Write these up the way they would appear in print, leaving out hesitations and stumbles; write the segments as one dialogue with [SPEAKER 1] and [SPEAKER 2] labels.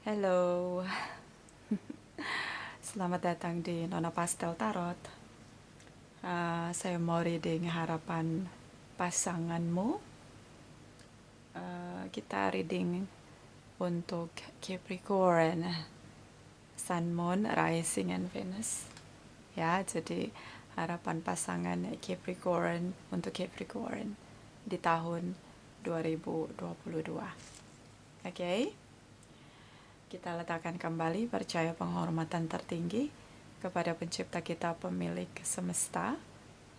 [SPEAKER 1] Halo, selamat datang di Nona Pastel Tarot. Saya mau reading harapan pasanganmu. Kita reading untuk Capricorn, Sun, Moon, Rising, and Venus. Ya, jadi harapan pasangan Capricorn untuk Capricorn di tahun 2022. Oke? Kita letakkan kembali percaya penghormatan tertinggi kepada pencipta kita, pemilik semesta.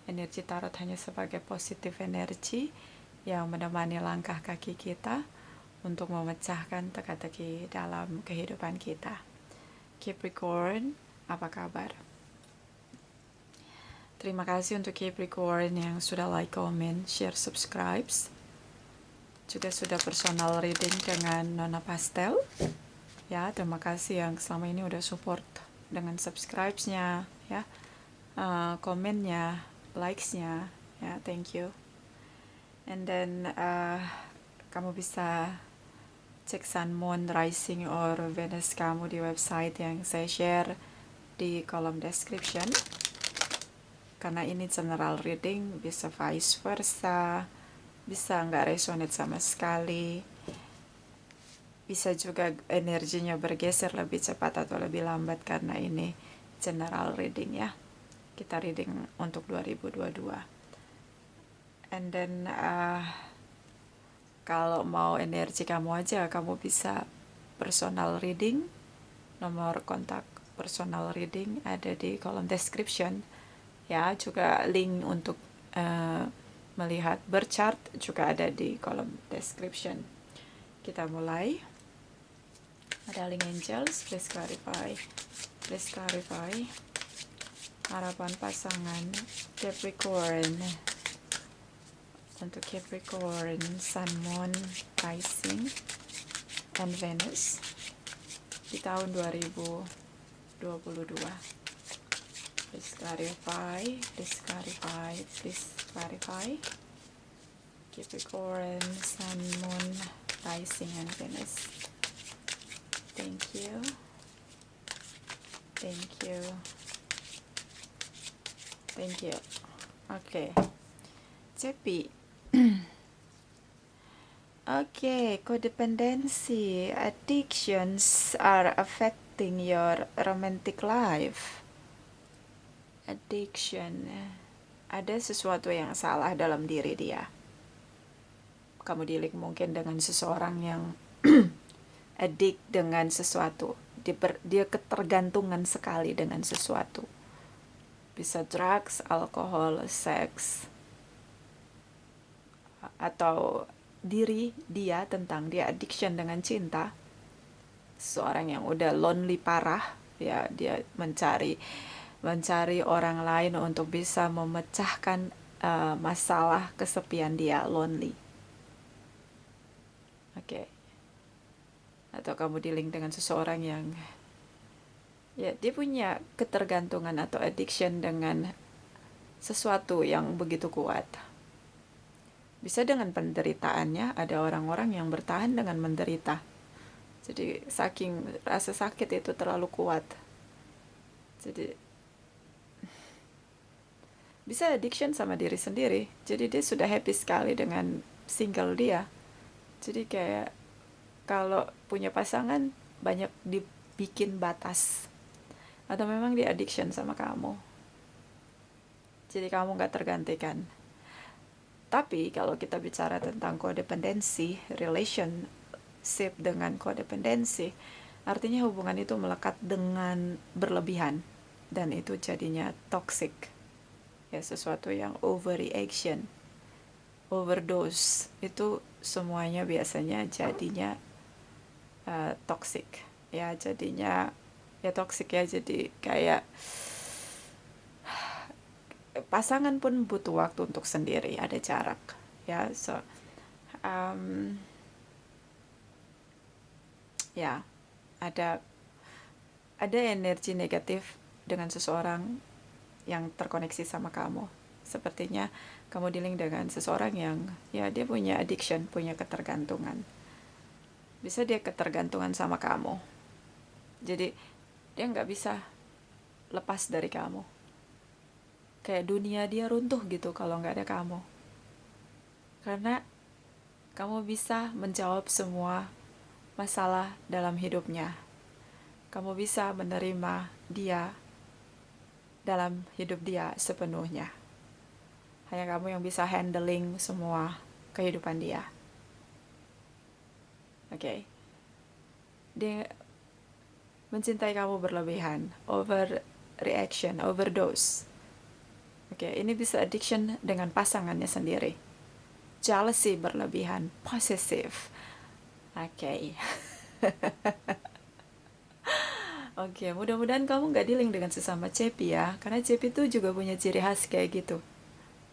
[SPEAKER 1] Energi tarot hanya sebagai positif energi yang menemani langkah kaki kita untuk memecahkan teka-teki dalam kehidupan kita. Capricorn, apa kabar? Terima kasih untuk Capricorn yang sudah like, comment, share, subscribe. Juga sudah personal reading dengan Nona Pastel. Ya, terima kasih yang selama ini udah support dengan subscribe-nya, ya, komennya, likes-nya, ya, thank you. And then kamu bisa cek Sun, Moon, Rising, or Venus kamu di website yang saya share di kolom description. Karena ini general reading, bisa vice versa, bisa nggak resonate sama sekali. Bisa juga energinya bergeser lebih cepat atau lebih lambat karena ini general reading ya. Kita reading untuk 2022. And then kalau mau energi kamu aja, kamu bisa personal reading. Nomor kontak personal reading ada di kolom description. Ya, juga link untuk melihat berchart juga ada di kolom description. Kita mulai. Darling angels, please clarify. Please clarify. Harapan pasangan Capricorn. Untuk Capricorn, Sun, Moon, Rising, and Venus di tahun 2022. Please clarify. Please clarify. Please clarify. Capricorn, Sun, Moon, Rising, and Venus. Thank you. Thank you. Thank you. Okay. Cepi. Okay, codependency, addictions are affecting your romantic life. Addiction. Ada sesuatu yang salah dalam diri dia. Kamu dealing mungkin dengan seseorang yang addict dengan sesuatu. Dia ketergantungan sekali dengan sesuatu. Bisa drugs, alkohol, seks, atau dia tentang dia addiction dengan cinta. Seorang yang udah lonely parah, ya, dia mencari orang lain untuk bisa memecahkan masalah kesepian dia, lonely. Oke. Atau kamu dealing dengan seseorang yang ya dia punya ketergantungan atau addiction dengan sesuatu yang begitu kuat. Bisa dengan penderitaannya, ada orang-orang yang bertahan dengan menderita. Jadi saking rasa sakit itu terlalu kuat. Jadi bisa addiction sama diri sendiri. Jadi dia sudah happy sekali dengan single dia. Jadi kayak kalau punya pasangan banyak dibikin batas. Atau memang dia addiction sama kamu. Jadi kamu gak tergantikan. Tapi kalau kita bicara tentang kodependensi, relationship dengan kodependensi, artinya hubungan itu melekat dengan berlebihan. Dan itu jadinya toxic. Ya, sesuatu yang overreaction, overdose, itu semuanya biasanya jadinya toxic. Ya, jadinya ya toxic ya, jadi kayak pasangan pun butuh waktu untuk sendiri, ada jarak ya. So ya, ada energi negatif dengan seseorang yang terkoneksi sama kamu. Sepertinya kamu dealing dengan seseorang yang ya dia punya addiction, punya ketergantungan. bisa dia ketergantungan sama kamu. Jadi dia nggak bisa lepas dari kamu. Kayak dunia dia runtuh gitu kalau nggak ada kamu. Karena kamu bisa menjawab semua masalah dalam hidupnya. Kamu bisa menerima dia dalam hidup dia sepenuhnya. Hanya kamu yang bisa handling semua kehidupan dia. Oke. Dia mencintai kamu berlebihan, overreaction, overdose. Oke, ini bisa addiction dengan pasangannya sendiri. Jealousy berlebihan, possessive. Oke. Oke, mudah-mudahan kamu nggak dealing dengan sesama cepi ya, karena cepi itu juga punya ciri khas kayak gitu.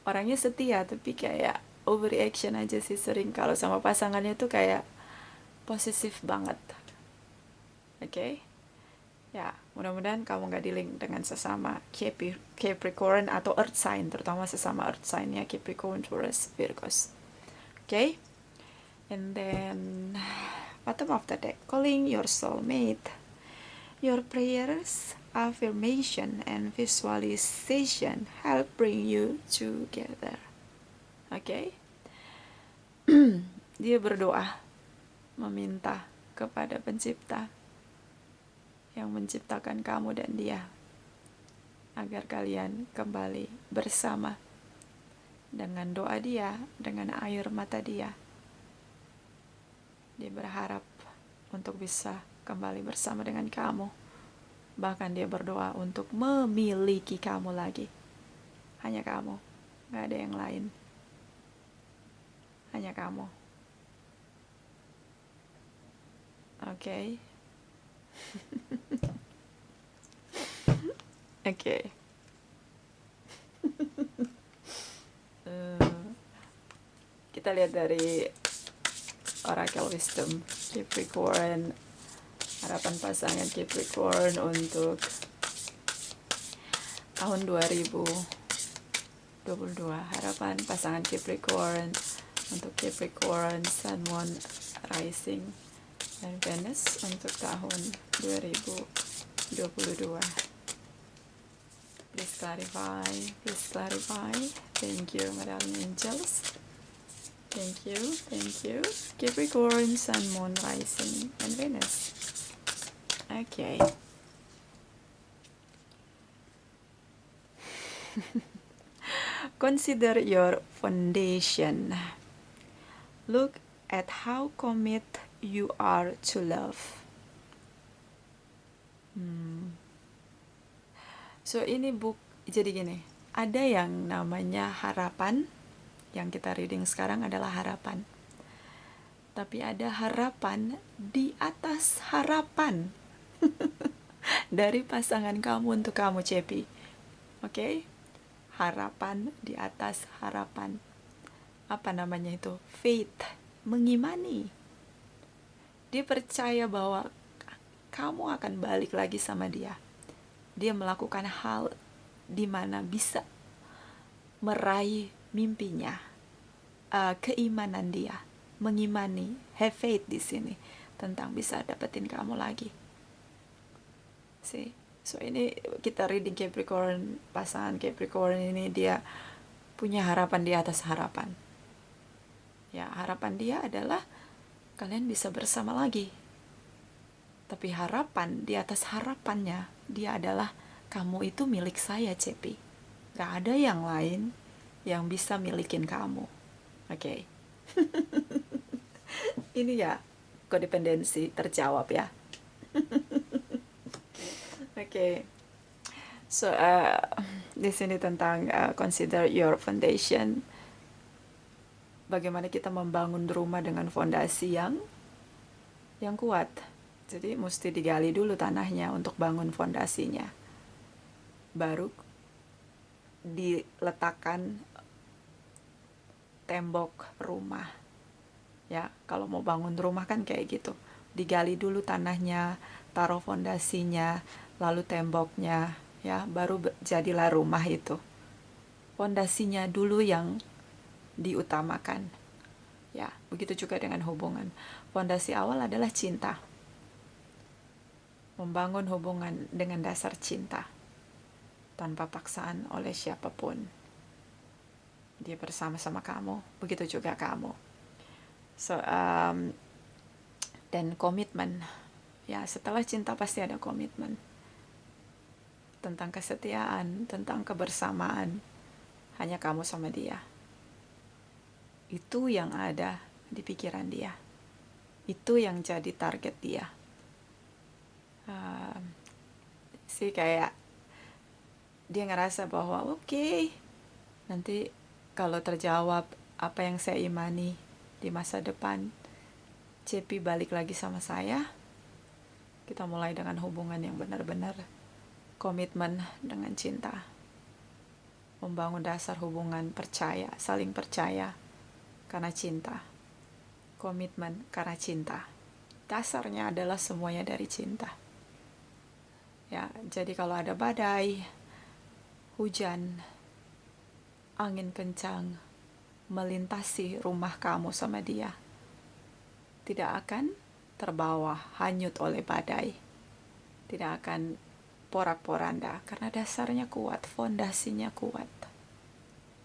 [SPEAKER 1] Orangnya setia, tapi kayak overreaction aja sih sering. Kalau sama pasangannya tuh kayak posesif banget. Oke? Ya, mudah-mudahan kamu nggak dealing dengan sesama Capricorn atau Earth sign, terutama sesama Earth sign ya, Capricorn, Taurus, Virgos. Okay? And then, bottom of the deck, calling your soulmate. Your prayers, affirmation, and visualization help bring you together. Okay? Dia berdoa, meminta kepada pencipta yang menciptakan kamu dan dia, agar kalian kembali bersama dengan doa dia, dengan air mata dia. Dia berharap untuk bisa kembali bersama dengan kamu. Bahkan dia berdoa untuk memiliki kamu lagi. Hanya kamu, gak ada yang lain. Hanya kamu. Oke. Oke. Kita lihat dari Oracle Wisdom Capricorn, harapan pasangan Capricorn untuk tahun 2022. Harapan pasangan Capricorn untuk Capricorn, Sun, Moon, Rising, dan Venus untuk tahun 2022. Please clarify, please clarify. Thank you, Madam Angels. Thank you, thank you. Capricorn, Sun, Moon, Rising, and Venus. Okay. Consider your foundation. Look at how committed you are to love. So ini jadi gini, ada yang namanya harapan, yang kita reading sekarang adalah harapan. Tapi ada harapan di atas harapan dari pasangan kamu untuk kamu, Cepi. Oke? Harapan di atas harapan. Apa namanya itu? Faith, mengimani. Dia percaya bahwa kamu akan balik lagi sama dia. Dia melakukan hal di mana bisa meraih mimpinya, keimanan dia, mengimani, have faith di sini tentang bisa dapetin kamu lagi. See? So ini kita reading Capricorn, pasangan Capricorn ini dia punya harapan di atas harapan. Ya, harapan dia adalah kalian bisa bersama lagi. Tapi harapan di atas harapannya dia adalah kamu itu milik saya, Cepi. Gak ada yang lain yang bisa milikin kamu. Oke. Ini ya kodependensi terjawab ya. Oke. So di sini tentang consider your foundation. Bagaimana kita membangun rumah dengan fondasi yang kuat. Jadi mesti digali dulu tanahnya untuk bangun fondasinya. Baru diletakkan tembok rumah. Ya, kalau mau bangun rumah kan kayak gitu. Digali dulu tanahnya, taruh fondasinya, lalu temboknya, ya, baru jadilah rumah itu. Fondasinya dulu yang diutamakan. Ya, begitu juga dengan hubungan. Fondasi awal adalah cinta. Membangun hubungan dengan dasar cinta. Tanpa paksaan oleh siapapun. Dia bersama-sama kamu, begitu juga kamu. So, dan komitmen. Ya, setelah cinta pasti ada komitmen. Tentang kesetiaan, tentang kebersamaan. Hanya kamu sama dia. Itu yang ada di pikiran dia. Itu yang jadi target dia. Sih kayak dia ngerasa bahwa oke, nanti kalau terjawab apa yang saya imani di masa depan, Cepi balik lagi sama saya. Kita mulai dengan hubungan yang benar-benar komitmen dengan cinta. Membangun dasar hubungan percaya, saling percaya karena cinta. Komitmen karena cinta. Dasarnya adalah semuanya dari cinta. Ya, jadi kalau ada badai, hujan, angin kencang melintasi rumah kamu sama dia, tidak akan terbawa hanyut oleh badai. Tidak akan porak-poranda karena dasarnya kuat, fondasinya kuat.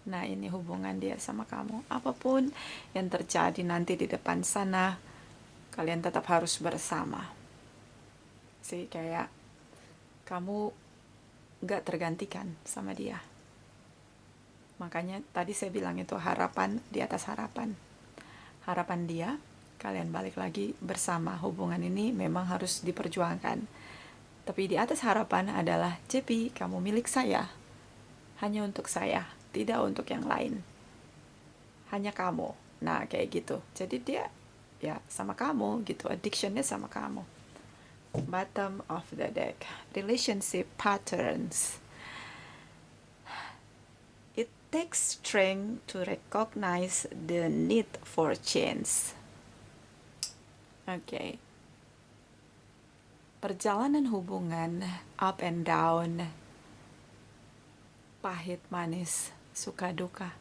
[SPEAKER 1] Nah, ini hubungan dia sama kamu. Apapun yang terjadi nanti di depan sana, kalian tetap harus bersama. Sih kayak kamu gak tergantikan sama dia. Makanya tadi saya bilang itu harapan di atas harapan. Harapan dia, kalian balik lagi bersama. Hubungan ini memang harus diperjuangkan. Tapi di atas harapan adalah, Cepi, kamu milik saya. Hanya untuk saya, tidak untuk yang lain. Hanya kamu. Nah, kayak gitu. Jadi dia ya sama kamu gitu. Addictionnya sama kamu. Bottom of the deck. Relationship patterns. It takes strength to recognize the need for change. Oke. Perjalanan hubungan up and down, pahit manis, suka duka,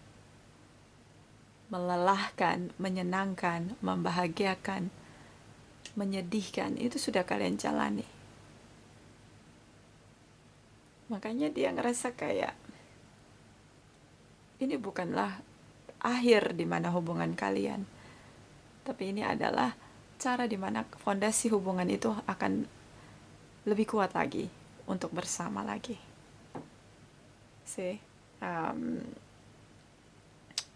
[SPEAKER 1] melelahkan, menyenangkan, membahagiakan, menyedihkan, itu sudah kalian jalani. Makanya dia ngerasa kayak ini bukanlah akhir di mana hubungan kalian, tapi ini adalah cara di mana fondasi hubungan itu akan lebih kuat lagi untuk bersama lagi.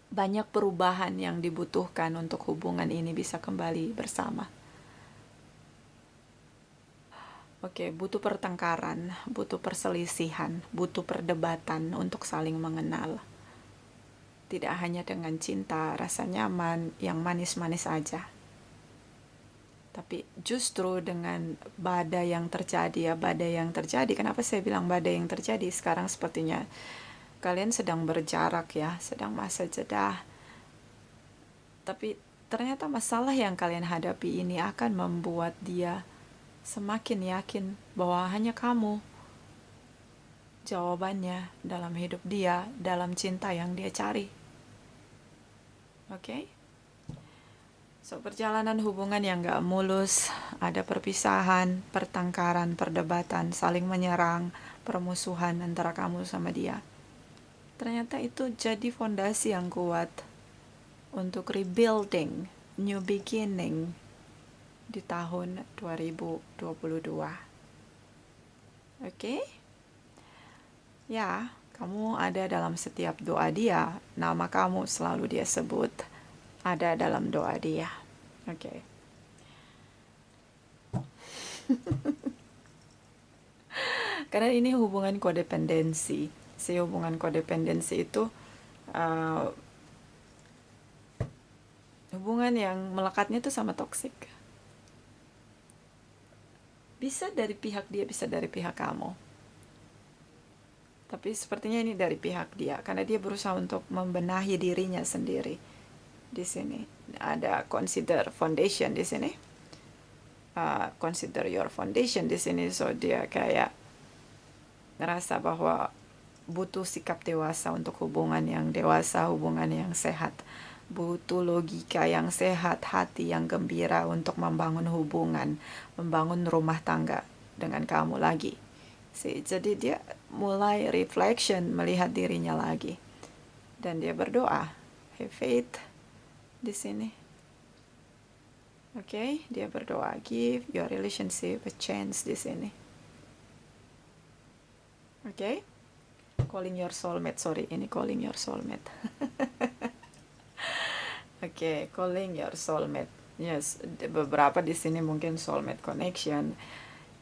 [SPEAKER 1] Banyak perubahan yang dibutuhkan untuk hubungan ini bisa kembali bersama. Oke, butuh pertengkaran, butuh perselisihan, butuh perdebatan untuk saling mengenal. Tidak hanya dengan cinta, rasa nyaman, yang manis-manis aja. Tapi justru dengan badai yang terjadi, kenapa saya bilang badai yang terjadi? Sekarang sepertinya kalian sedang berjarak ya, sedang masa jeda. Tapi ternyata masalah yang kalian hadapi ini akan membuat dia semakin yakin bahwa hanya kamu jawabannya dalam hidup dia, dalam cinta yang dia cari. Oke? So, perjalanan hubungan yang gak mulus, ada perpisahan, pertengkaran, perdebatan, saling menyerang, permusuhan antara kamu sama dia. Ternyata itu jadi fondasi yang kuat untuk rebuilding, new beginning di tahun 2022. Oke? Ya, kamu ada dalam setiap doa dia, nama kamu selalu dia sebut ada dalam doa dia. Oke. Karena ini hubungan kodependensi. Si hubungan kodependensi itu hubungan yang melekatnya itu sama toksik. Bisa dari pihak dia, bisa dari pihak kamu. Tapi sepertinya ini dari pihak dia, karena dia berusaha untuk membenahi dirinya sendiri. Di sini ada consider foundation di sini. Consider your foundation di sini. So dia kayak ngerasa bahwa butuh sikap dewasa untuk hubungan yang dewasa, hubungan yang sehat. butuh logika yang sehat, hati yang gembira untuk membangun hubungan, membangun rumah tangga dengan kamu lagi. Jadi dia mulai reflection, melihat dirinya lagi. Dan dia berdoa, have faith di sini. Oke, dia berdoa, give your relationship a chance di sini. Oke, calling your soulmate, sorry, ini calling your soulmate. Oke, calling your soulmate. Yes, beberapa di sini mungkin soulmate connection.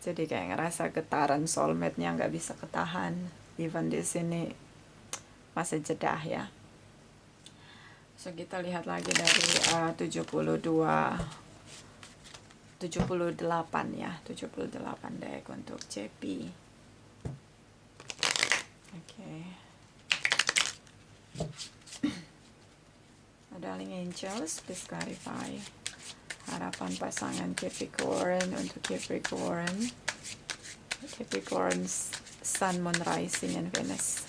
[SPEAKER 1] Jadi kayak ngerasa getaran soulmate-nya nggak bisa ketahan. Even di sini masih jedah ya. So kita lihat lagi dari 78 ya, 78 deck untuk CP. Oke. Darling Angels, please clarify harapan pasangan Capricorn untuk Capricorn Sun, Moon, Rising, and Venus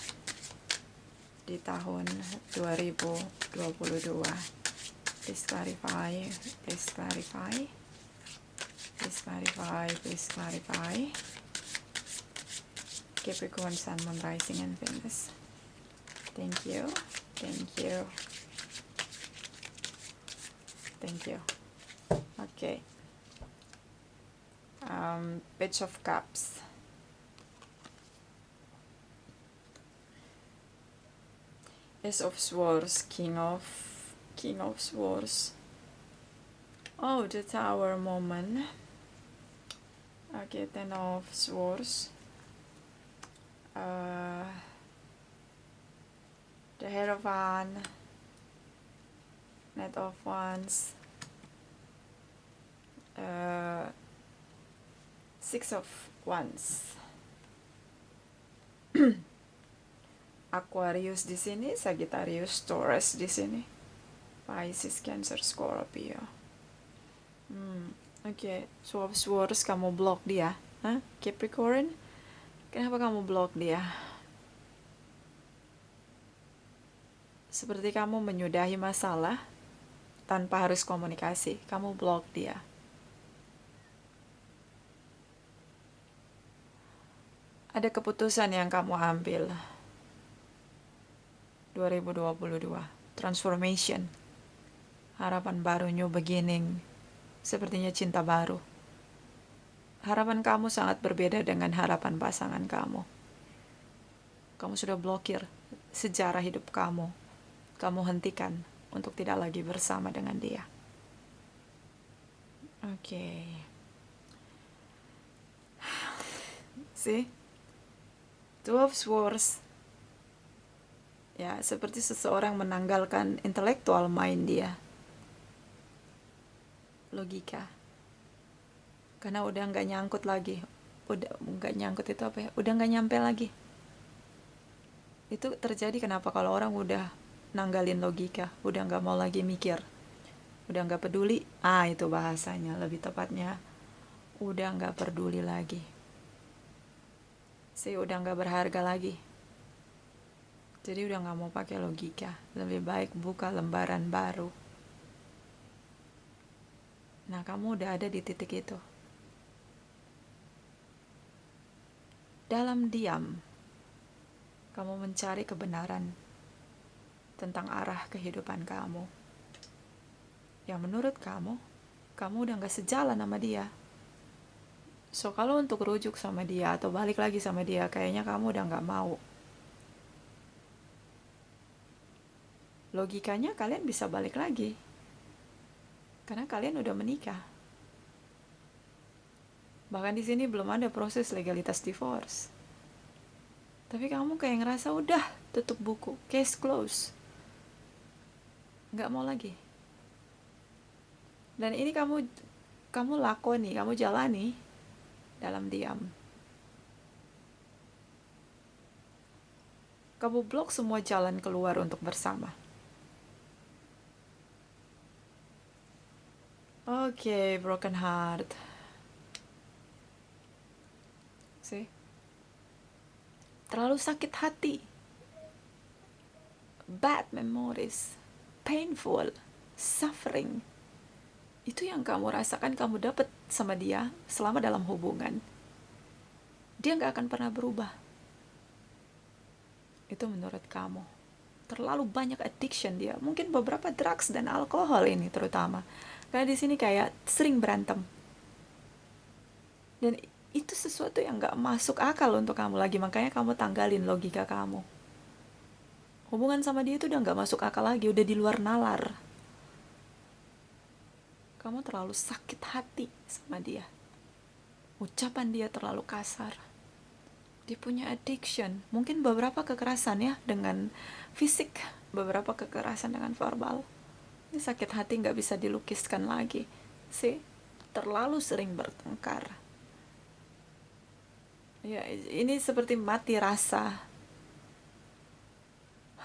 [SPEAKER 1] di tahun 2022. Please clarify, please clarify, please clarify, please clarify. Capricorn Sun, Moon, Rising, and Venus. Thank you, thank you, thank you. Okay. Page of Cups. Ace of Swords, King of Swords. Oh, the Tower moment. Okay, Ten of Swords. The Hierophant. Knight of Wands. Six of Wands. Aquarius di sini, Sagittarius, Taurus di sini, Pisces, Cancer, Scorpio. Oke, Swap Swords, kamu block dia, Capricorn? Kenapa kamu block dia? Seperti kamu menyudahi masalah tanpa harus komunikasi, kamu block dia. Ada keputusan yang kamu ambil. 2022, transformation, harapan baru, new beginning, sepertinya cinta baru. Harapan kamu sangat berbeda dengan harapan pasangan kamu. Kamu sudah blokir sejarah hidup kamu. Kamu hentikan untuk tidak lagi bersama dengan dia. Oke. See? Two of Swords. Ya, seperti seseorang menanggalkan intelektual mind dia. Logika. Karena udah nggak nyangkut lagi. Udah nggak nyangkut itu apa ya? Udah nggak nyampe lagi. Itu terjadi kenapa kalau orang udah nanggalin logika, udah nggak mau lagi mikir, udah nggak peduli. Itu bahasanya lebih tepatnya, udah nggak peduli lagi. Udah nggak berharga lagi. Jadi udah nggak mau pakai logika, lebih baik buka lembaran baru. Nah, kamu udah ada di titik itu. Dalam diam, kamu mencari kebenaran tentang arah kehidupan kamu. Yang menurut kamu udah gak sejalan sama dia. So, kalau untuk rujuk sama dia atau balik lagi sama dia, kayaknya kamu udah gak mau. Logikanya kalian bisa balik lagi. Karena kalian udah menikah. Bahkan di sini belum ada proses legalitas divorce. Tapi kamu kayak ngerasa udah tutup buku, case close. Gak mau lagi. Dan ini kamu lakoni, kamu jalani dalam diam. Kamu blok semua jalan keluar untuk bersama. Oke, broken heart. See? Terlalu sakit hati. Bad memories. painful, suffering. Itu yang kamu rasakan, kamu dapat sama dia selama dalam hubungan. Dia nggak akan pernah berubah. Itu menurut kamu. Terlalu banyak addiction dia. Mungkin beberapa drugs dan alkohol ini terutama. Karena di sini kayak sering berantem. Dan itu sesuatu yang nggak masuk akal untuk kamu lagi. Makanya kamu tanggalin logika kamu. Hubungan sama dia itu udah nggak masuk akal lagi. Udah di luar nalar. Kamu terlalu sakit hati sama dia. Ucapan dia terlalu kasar. Dia punya addiction. Mungkin beberapa kekerasan ya dengan fisik. Beberapa kekerasan dengan verbal. Ini sakit hati nggak bisa dilukiskan lagi. Sih, terlalu sering bertengkar. Ya, ini seperti mati rasa.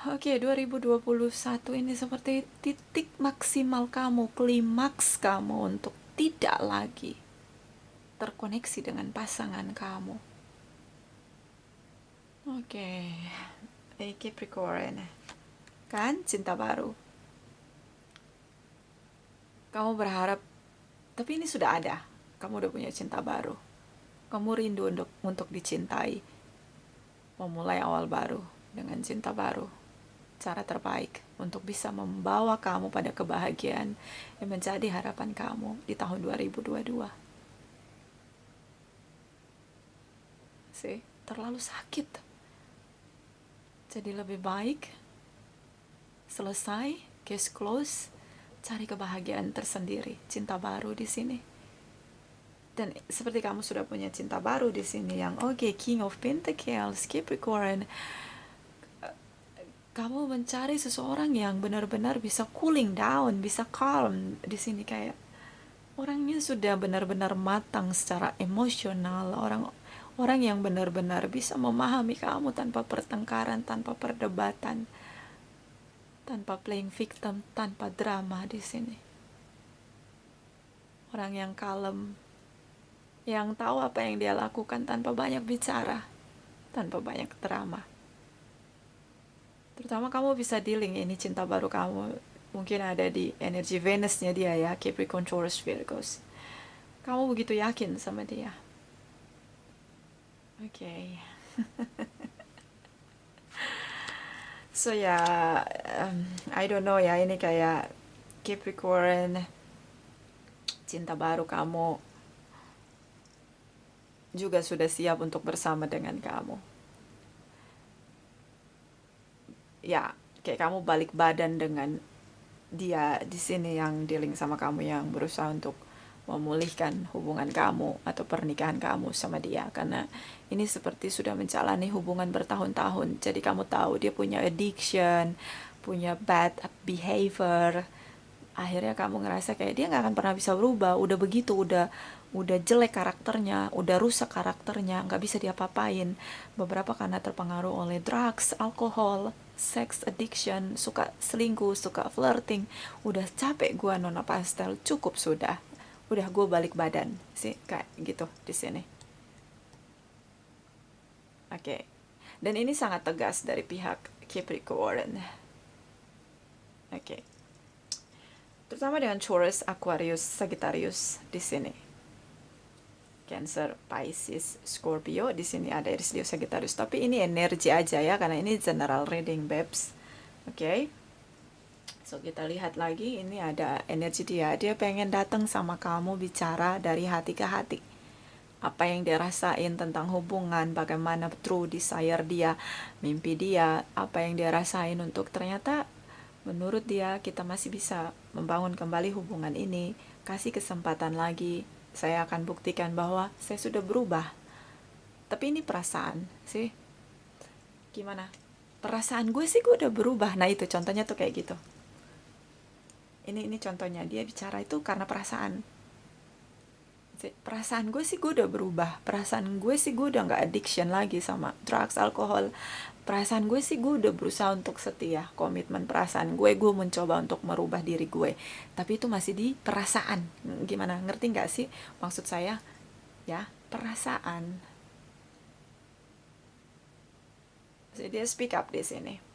[SPEAKER 1] Oke, 2021 ini seperti titik maksimal kamu, klimaks kamu untuk tidak lagi terkoneksi dengan pasangan kamu. Oke, Capricorn. Kan cinta baru. Kamu berharap, tapi ini sudah ada. Kamu udah punya cinta baru. Kamu rindu untuk dicintai. Memulai awal baru dengan cinta baru. Cara terbaik untuk bisa membawa kamu pada kebahagiaan yang menjadi harapan kamu di tahun 2022. Sih, terlalu sakit. Jadi lebih baik selesai, case close, cari kebahagiaan tersendiri, cinta baru di sini. Dan seperti kamu sudah punya cinta baru di sini yang King of Pentacles, Capricorn. Kamu mencari seseorang yang benar-benar bisa cooling down, bisa calm di sini, kayak orangnya sudah benar-benar matang secara emosional, orang yang benar-benar bisa memahami kamu tanpa pertengkaran, tanpa perdebatan, tanpa playing victim, tanpa drama di sini. Orang yang kalem, yang tahu apa yang dia lakukan tanpa banyak bicara, tanpa banyak drama. Terutama kamu bisa dealing ini cinta baru kamu mungkin ada di energi Venusnya dia ya, Capricorn, Taurus, Virgos. Kamu begitu yakin sama dia. Oke. So ya, I don't know ya, ini kayak Capricorn, cinta baru kamu juga sudah siap untuk bersama dengan kamu. Ya, kayak kamu balik badan dengan dia di sini yang dealing sama kamu, yang berusaha untuk memulihkan hubungan kamu atau pernikahan kamu sama dia, karena ini seperti sudah menjalani hubungan bertahun-tahun. Jadi kamu tahu dia punya addiction, punya bad behavior. Akhirnya kamu ngerasa kayak dia nggak akan pernah bisa berubah, udah begitu, udah jelek karakternya, udah rusak karakternya, nggak bisa diapa-apain. Beberapa karena terpengaruh oleh drugs, alkohol, sex addiction, suka selingkuh, suka flirting. Udah capek gua nona pastel, cukup sudah. Udah gue balik badan sih, kayak gitu di sini. Oke. Dan ini sangat tegas dari pihak Capricorn. Oke. Terutama dengan Taurus, Aquarius, Sagittarius di sini. Cancer, Pisces, Scorpio, di sini ada Aries, Leo, Sagittarius. Tapi ini energi aja ya, karena ini general reading, babes. Oke. So kita lihat lagi, ini ada energi dia. Dia pengen datang sama kamu, bicara dari hati ke hati. Apa yang dia rasain tentang hubungan, bagaimana true desire dia, mimpi dia, apa yang dia rasain untuk ternyata menurut dia kita masih bisa membangun kembali hubungan ini. Kasih kesempatan lagi, saya akan buktikan bahwa saya sudah berubah. Tapi ini perasaan sih, gimana? Perasaan gue sih gue udah berubah. Nah itu contohnya tuh kayak gitu. Ini contohnya, dia bicara itu karena perasaan. Perasaan gue sih gue udah berubah. Perasaan gue sih gue udah gak addiction lagi sama drugs, alkohol. Perasaan gue sih gue udah berusaha untuk setia. Komitmen perasaan gue mencoba untuk merubah diri gue. Tapi itu masih di perasaan. Gimana, ngerti gak sih maksud saya? Ya, perasaan. Jadi dia speak up di sini.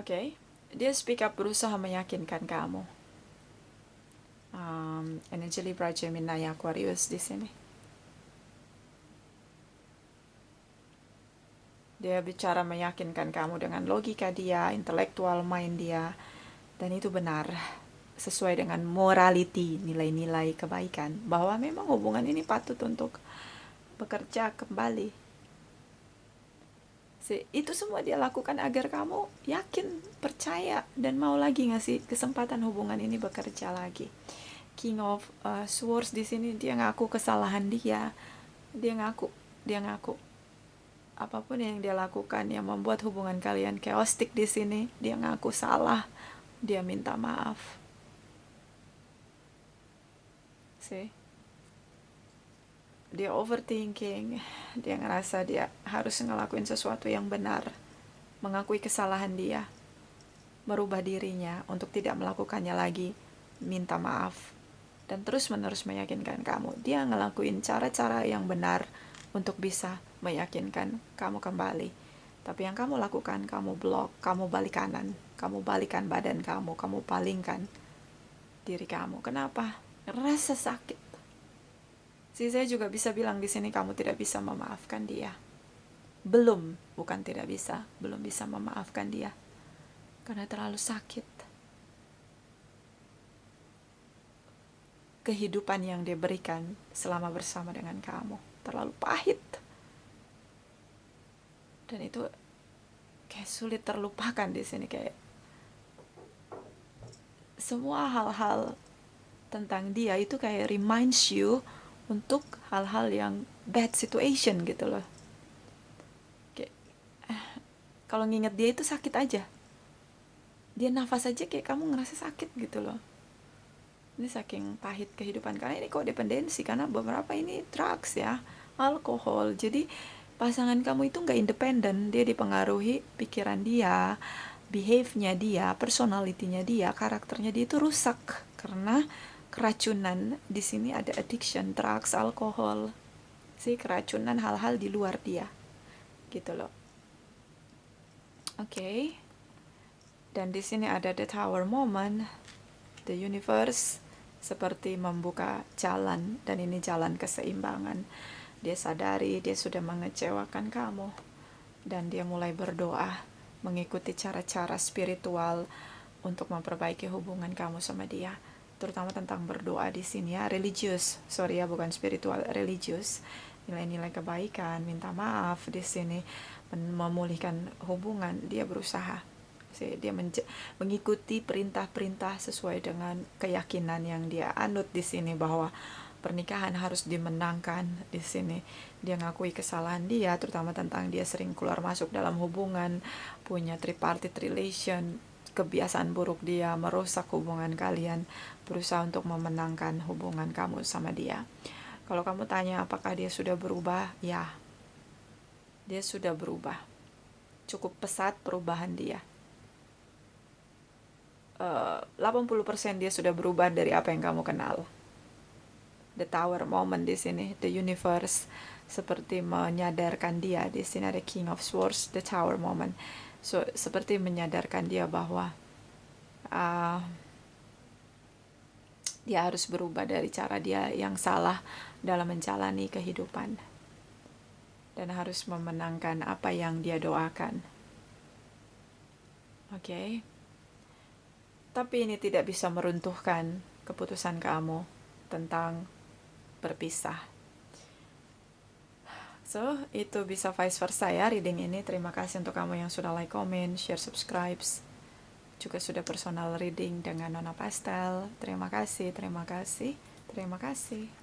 [SPEAKER 1] Oke, dia speak up, berusaha meyakinkan kamu. Energi Libra, Gemini, Aquarius di sini. Dia bicara meyakinkan kamu dengan logika dia, intelektual mind dia, dan itu benar. Sesuai dengan morality, nilai-nilai kebaikan, bahwa memang hubungan ini patut untuk bekerja kembali. Itu semua dia lakukan agar kamu yakin, percaya, dan mau lagi ngasih kesempatan hubungan ini bekerja lagi. King of Swords di sini, dia ngaku kesalahan dia. Dia ngaku apapun yang dia lakukan yang membuat hubungan kalian chaotic di sini, dia ngaku salah. Dia minta maaf. Dia overthinking, dia ngerasa dia harus ngelakuin sesuatu yang benar, mengakui kesalahan dia, merubah dirinya untuk tidak melakukannya lagi, minta maaf, dan terus-menerus meyakinkan kamu. Dia ngelakuin cara-cara yang benar untuk bisa meyakinkan kamu kembali. Tapi yang kamu lakukan, kamu blok, kamu balik kanan, kamu balikan badan kamu palingkan diri kamu. Kenapa? Rasa sakit. Saya juga bisa bilang di sini kamu tidak bisa memaafkan dia. Bukan tidak bisa, belum bisa memaafkan dia. Karena terlalu sakit. Kehidupan yang dia berikan selama bersama dengan kamu terlalu pahit. Dan itu kayak sulit terlupakan di sini, kayak semua hal-hal tentang dia itu kayak reminds you untuk hal-hal yang bad situation gitu loh. Kayak, kalau nginget dia itu sakit aja. Dia nafas aja kayak kamu ngerasa sakit gitu loh. Ini saking pahit kehidupan. Karena ini kok dependensi. Karena beberapa ini drugs ya, alkohol. Jadi pasangan kamu itu gak independen. Dia dipengaruhi pikiran dia, behave-nya dia, personality-nya dia, karakternya dia itu rusak. Karena keracunan di sini ada addiction, drugs, alkohol, keracunan hal-hal di luar dia, gitu loh. Oke. Dan di sini ada the Tower moment, the universe seperti membuka jalan, dan ini jalan keseimbangan. Dia sadari dia sudah mengecewakan kamu, dan dia mulai berdoa, mengikuti cara-cara spiritual untuk memperbaiki hubungan kamu sama dia. Terutama tentang berdoa di sini ya, religius, bukan spiritual, religius, nilai-nilai kebaikan, minta maaf di sini, memulihkan hubungan. Dia berusaha, dia mengikuti perintah-perintah sesuai dengan keyakinan yang dia anut di sini, bahwa pernikahan harus dimenangkan di sini. Dia ngakui kesalahan dia, terutama tentang dia sering keluar masuk dalam hubungan, punya tripartite relation, kebiasaan buruk dia merusak hubungan kalian, berusaha untuk memenangkan hubungan kamu sama dia. Kalau kamu tanya apakah dia sudah berubah, ya, dia sudah berubah. Cukup pesat perubahan dia. 80% dia sudah berubah dari apa yang kamu kenal. The Tower moment di sini, the universe seperti menyadarkan dia. Di sini ada King of Swords, the Tower moment. So, seperti menyadarkan dia bahwa dia harus berubah dari cara dia yang salah dalam menjalani kehidupan, dan harus memenangkan apa yang dia doakan. Oke. Tapi ini tidak bisa meruntuhkan keputusan kamu tentang berpisah. So, itu bisa vice versa ya reading ini. Terima kasih untuk kamu yang sudah like, comment, share, subscribe. Juga sudah personal reading dengan Nona Pastel. Terima kasih, terima kasih, terima kasih.